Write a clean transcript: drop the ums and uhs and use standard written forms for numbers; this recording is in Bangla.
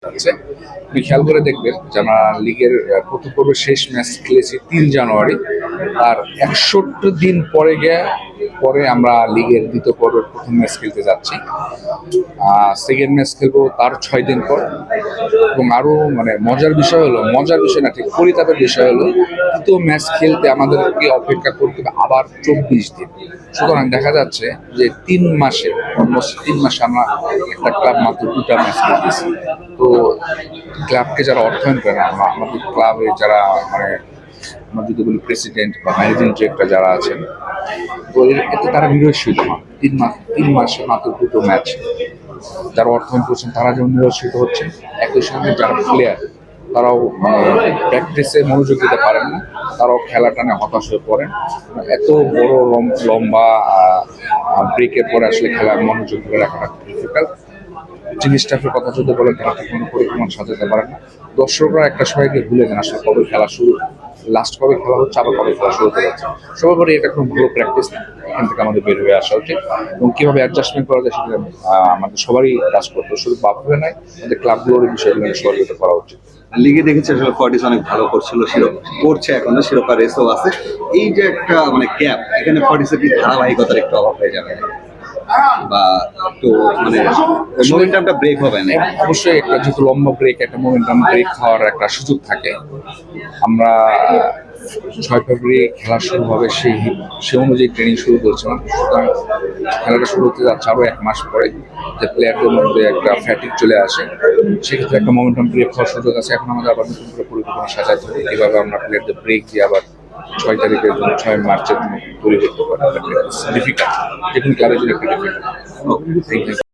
আছে। আপনি খেয়াল করে দেখবেন যে আমরা লিগের প্রথম পর্বের শেষ ম্যাচ খেলেছি 3 জানুয়ারি। আর 61 দিন পরে আমরা লিগের দ্বিতীয় পর্বের প্রথম ম্যাচ খেলতে যাচ্ছি। সেকেন্ড ম্যাচ খেলবো তার 6 দিন পর। এবং আরো মজার বিষয় না, ঠিক পরিতাপের বিষয় হলো দ্বিতীয় ম্যাচ খেলতে আমাদেরকে অপেক্ষা করতে হবে আবার 24 দিন। সুতরাং দেখা যাচ্ছে যে 3 মাসে আমরা একটা ক্লাব মাত্র 2টা ম্যাচ খেলতেছি। তো ক্লাবকে যারা অর্থায়ন করে না, আমাদের ক্লাবে যারা আমরা যদি বলি প্রেসিডেন্ট বা ম্যানেজিং ডিরেক্টর যারা আছেন, তো এতে তারা নিরস্বিত হন। 3 মাসে মাত্র 2টো ম্যাচ যারা অর্থায়ন করছেন তারা যেমন নিরস্বিত হচ্ছেন, একই সঙ্গে যারা প্লেয়ার তারাও প্র্যাকটিসে মনোযোগ দিতে পারেন না, তারাও খেলা টানে হতাশ হয়ে পড়েন। এত বড় লম্বা ব্রেকের পরে আসলে খেলার মনোযোগ ধরে রাখাটা ডিফিকাল্ট। টিম স্টাফের কথা যদি বলেন, তারা ঠিক কোনো পরিকল্পনা সাজাতে পারেন না। দর্শকরা একটা সময়কে ভুলে যান আসলে কবে খেলা শুরু, লাস্ট কবে খেলা হচ্ছে, আবার কবে খেলা শুরু হতে যাচ্ছে। সবার পরে এটা কোনো ভালো প্র্যাকটিস না, এখান থেকে আমাদের বের হয়ে আসা উচিত এবং কীভাবে অ্যাডজাস্টমেন্ট করা যায় সেটা আমাদের সবারই কাজ করতে, শুধু বাফুফে নয়, আমাদের ক্লাবগুলোর বিষয়গুলো সহযোগিতা করা উচিত। লিগে দেখেছে আসলে ফর্টিস অনেক ভালো করছিল, শিরোপা করছে, এখনো শিরোপা রেসও আছে। এই যে একটা গ্যাপ, এখানে ফর্টিসের কি ধারাবাহিকতার একটু অভাব হয়ে যাবে বা একটু মোমেন্টামটা ব্রেক হবে না? অবশ্যই একটা যেহেতু লম্বা ব্রেক, একটা মোমেন্টাম ব্রেক হওয়ার একটা সুযোগ থাকে। আমরা 6 ফেব্রুয়ারি খেলা শুরু হবে, সেই অনুযায়ী ট্রেনিং শুরু করছিলাম। সুতরাং খেলাটা শুরু হতে যাচ্ছে আরও 1 মাস পরে, যে প্লেয়ারদের মধ্যে একটা ফ্যাটিক চলে আসে, সেক্ষেত্রে একটা মোমেন্টাম ব্রেক হওয়ার সুযোগ আছে। এখন আমাদের আবার নতুন করে পরিকল্পনা সাজাতে হবে কীভাবে আমরা প্লেয়ারদের ব্রেক দিয়ে আবার 6 তারিখের জন্য 6 মার্চের জন্য তৈরি করতে পারি। ডিফিকাল্ট, যে কোনো ক্লাবের জন্য একটা ডিফিকাল্ট।